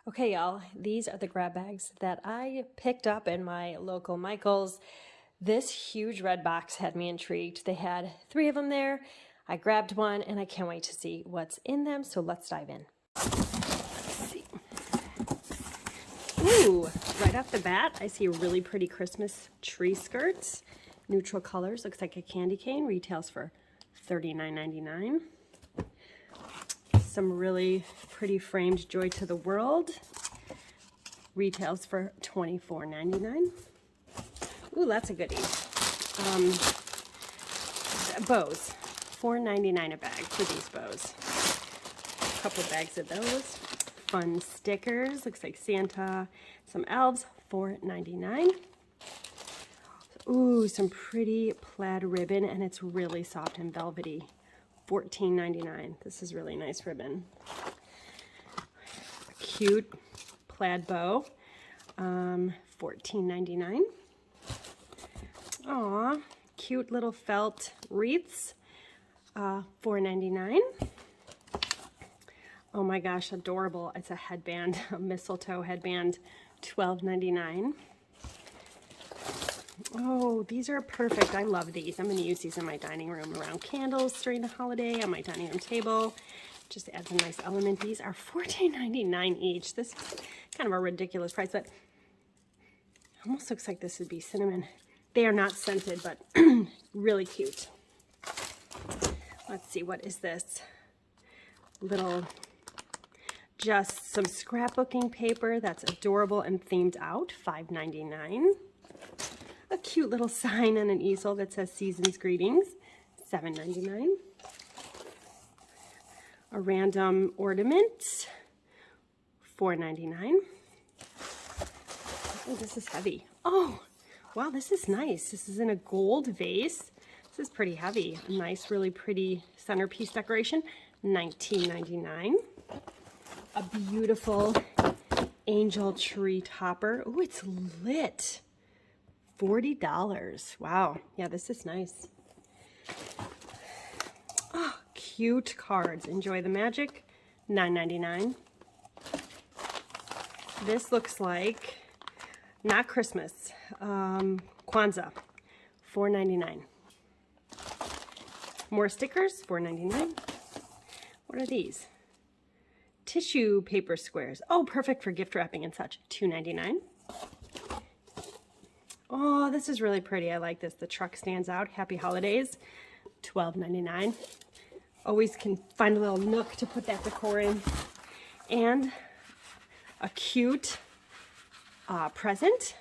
Okay, y'all, these are the grab bags that I picked up in my local Michael's. This huge red box had me intrigued. They had 3 of them there. I grabbed one and I can't wait to see what's in them, so let's dive in. Let's see. Ooh, right off the bat, I see a really pretty Christmas tree skirts. Neutral colors, looks like a candy cane, retails for $39.99. Some really pretty framed Joy to the World. Retails for $24.99. Ooh, that's a goodie. Bows. $4.99 a bag for these bows. A couple bags of those. Fun stickers. Looks like Santa. Some elves. $4.99. Ooh, some pretty plaid ribbon, and it's really soft and velvety. $14.99. This is really nice ribbon. A cute plaid bow. $14.99. Aw, cute little felt wreaths. $4.99. Oh my gosh, adorable. It's a headband, a mistletoe headband. $12.99. Oh, these are perfect. I love these. I'm going to use these in my dining room around candles during the holiday, on my dining room table. Just adds a nice element. These are $14.99 each. This is kind of a ridiculous price, but almost looks like this would be cinnamon. They are not scented, but really cute. Let's see, what is this? Little, just some scrapbooking paper that's adorable and themed out. $5.99. A cute little sign on an easel that says Season's Greetings, $7.99. A random ornament, $4.99. Oh, this is heavy. Oh, wow, this is nice. This is in a gold vase. This is pretty heavy. A nice, really pretty centerpiece decoration, $19.99. A beautiful angel tree topper. Oh, it's lit. $40. Wow. Yeah, this is nice. Oh, cute cards. Enjoy the magic. $9.99. This looks like not Christmas. Kwanzaa. $4.99. More stickers. $4.99. What are these? Tissue paper squares. Oh, perfect for gift wrapping and such. $2.99. Oh, this is really pretty. I like this. The truck stands out. Happy holidays. $12.99. Always can find a little nook to put that decor in. And a cute present.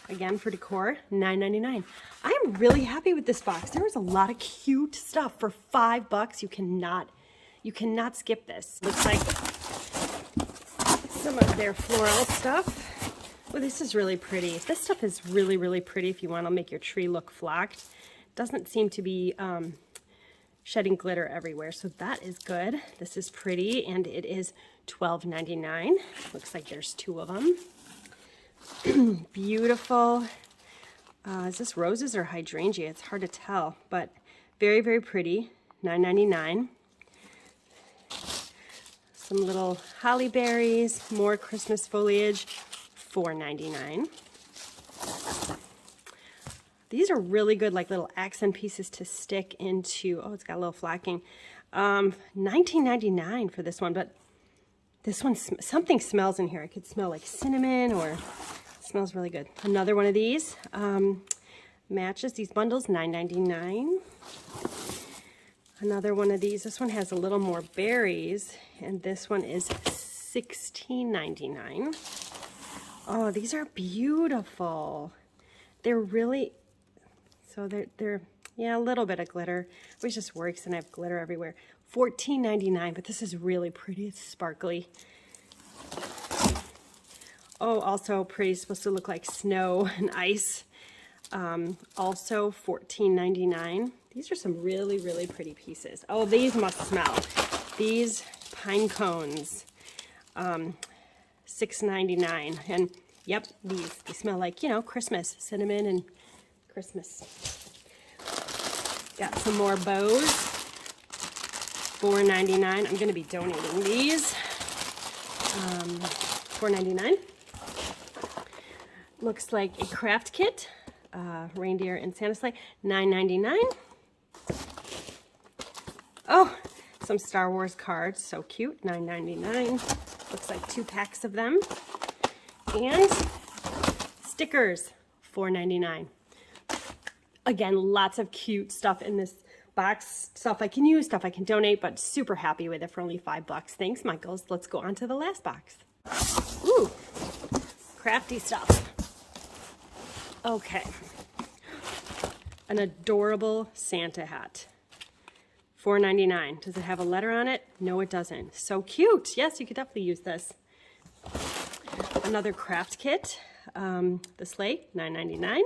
Again, for decor, $9.99. I am really happy with this box. There was a lot of cute stuff for $5. You cannot skip this. Looks like some of their floral stuff. Oh, this is really pretty. This stuff is really, really pretty if you want to make your tree look flocked. Doesn't seem to be shedding glitter everywhere, so that is good. This is pretty, and it is $12.99. Looks like there's 2 of them. Beautiful. Is this roses or hydrangea? It's hard to tell, but very, very pretty. $9.99. Some little holly berries, more Christmas foliage. $4.99. These are really good, like little accent pieces to stick into. Oh, it's got a little flacking. $19.99 for this one, but this one, something smells in here. I could smell like cinnamon, or it smells really good. Another one of these matches these bundles. $9.99. Another one of these. This one has a little more berries, and this one is $16.99. Oh, these are beautiful. They're really, so they're yeah, a little bit of glitter, which just works, and I have glitter everywhere. $14.99, but this is really pretty. It's sparkly. Oh, also pretty. It's supposed to look like snow and ice. Also $14.99. These are some really, really pretty pieces. Oh, these must smell. These pine cones. $6.99. And yep, they smell like, you know, Christmas, cinnamon and Christmas. Got some more bows. $4.99. I'm going to be donating these. $4.99. Looks like a craft kit, reindeer and Santa sleigh, $9.99. Oh, some Star Wars cards, so cute, $9.99. Looks like 2 packs of them. And stickers, $4.99. Again, lots of cute stuff in this box, stuff I can use, stuff I can donate, but super happy with it for only $5. Thanks, Michaels. Let's go on to the last box. Ooh, crafty stuff. Okay, an adorable Santa hat, $4.99. Does it have a letter on it? No, it doesn't. So cute. Yes, you could definitely use this. Another craft kit, the sleigh, $9.99.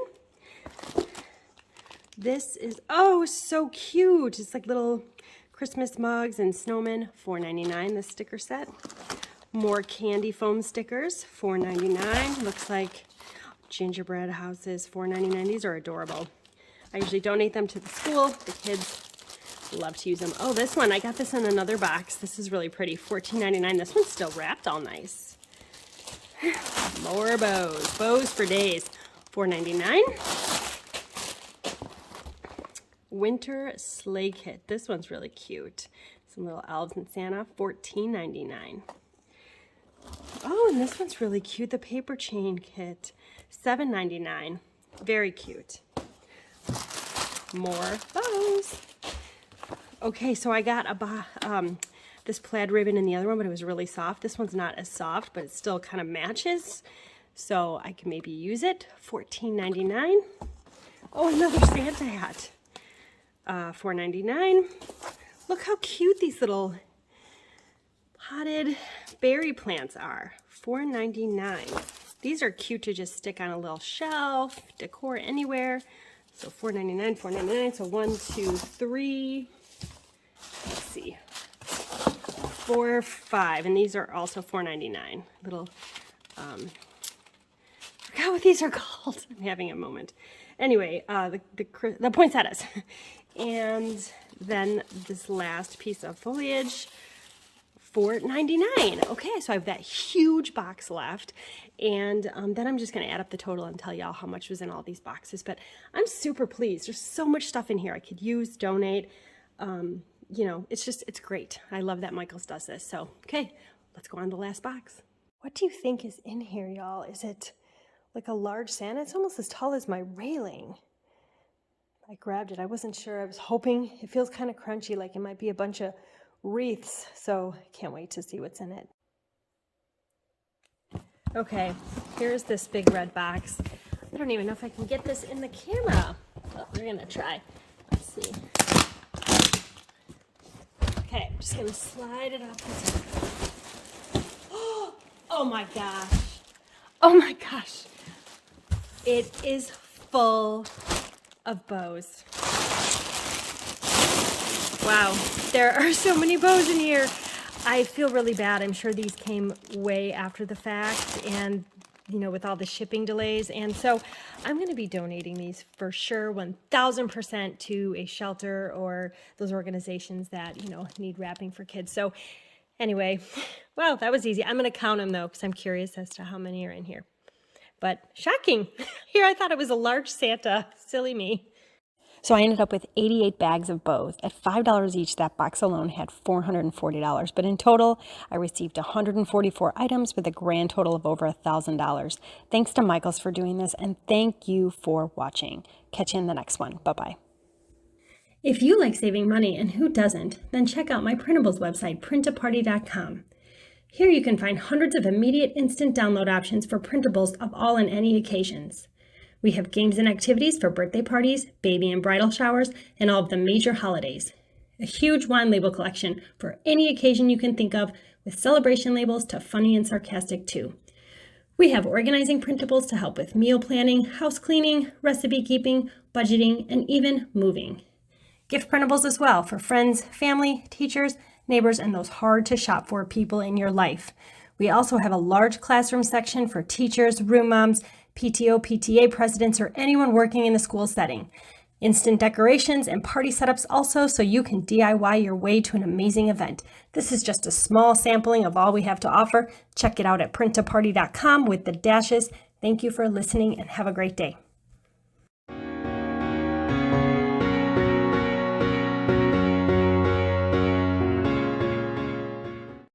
This is, oh, so cute. It's like little Christmas mugs and snowmen, $4.99, this sticker set. More candy foam stickers, $4.99. Looks like gingerbread houses, $4.99. These are adorable. I usually donate them to the school. The kids love to use them. Oh, this one, I got this in another box. This is really pretty, $14.99. This one's still wrapped all nice. More bows, bows for days, $4.99. Winter sleigh kit. This one's really cute. Some little elves and Santa, $14.99. Oh, and this one's really cute. The paper chain kit, $7.99. Very cute. More bows. Okay, so I got this plaid ribbon in the other one, but it was really soft. This one's not as soft, but it still kind of matches. So I can maybe use it. $14.99. Oh, another Santa hat. $4.99. Look how cute these little potted berry plants are. $4.99. These are cute to just stick on a little shelf, decor anywhere. So $4.99, $4.99. So 1, 2, 3. Let's see. 4, 5, and these are also $4.99. Little, forgot what these are called. I'm having a moment. Anyway, the poinsettias. And then this last piece of foliage, $4.99. Okay, so I have that huge box left, and then I'm just going to add up the total and tell y'all how much was in all these boxes. But I'm super pleased. There's so much stuff in here I could use, donate. You know, it's great. I love that Michaels does this. So, okay, let's go on to the last box. What do you think is in here, y'all? Is it like a large Santa? It's almost as tall as my railing. I grabbed it. I wasn't sure. I was hoping. It feels kind of crunchy, like it might be a bunch of wreaths. So I can't wait to see what's in it. Okay, here's this big red box. I don't even know if I can get this in the camera. But we're going to try. Let's see. Okay, I'm just going to slide it off the top. Oh my gosh. Oh my gosh. It is full of bows. Wow, there are so many bows in here. I feel really bad. I'm sure these came way after the fact, and you know, with all the shipping delays. And so I'm going to be donating these for sure, 1000% to a shelter or those organizations that, you know, need wrapping for kids. So anyway, wow, that was easy. I'm going to count them though, because I'm curious as to how many are in here. But shocking. Here I thought it was a large Santa. Silly me. So I ended up with 88 bags of bows. At $5 each, that box alone had $440. But in total, I received 144 items with a grand total of over $1,000. Thanks to Michaels for doing this, and thank you for watching. Catch you in the next one. Bye-bye. If you like saving money, and who doesn't, then check out my Printables website, Print-A-Party.com. Here you can find hundreds of immediate instant download options for printables of all and any occasions. We have games and activities for birthday parties, baby and bridal showers, and all of the major holidays. A huge wine label collection for any occasion you can think of, with celebration labels to funny and sarcastic too. We have organizing printables to help with meal planning, house cleaning, recipe keeping, budgeting, and even moving. Gift printables as well for friends, family, teachers, neighbors, and those hard to shop for people in your life. We also have a large classroom section for teachers, room moms, PTO, PTA presidents, or anyone working in the school setting. Instant decorations and party setups also, so you can DIY your way to an amazing event. This is just a small sampling of all we have to offer. Check it out at Print-A-Party.com with the dashes. Thank you for listening and have a great day.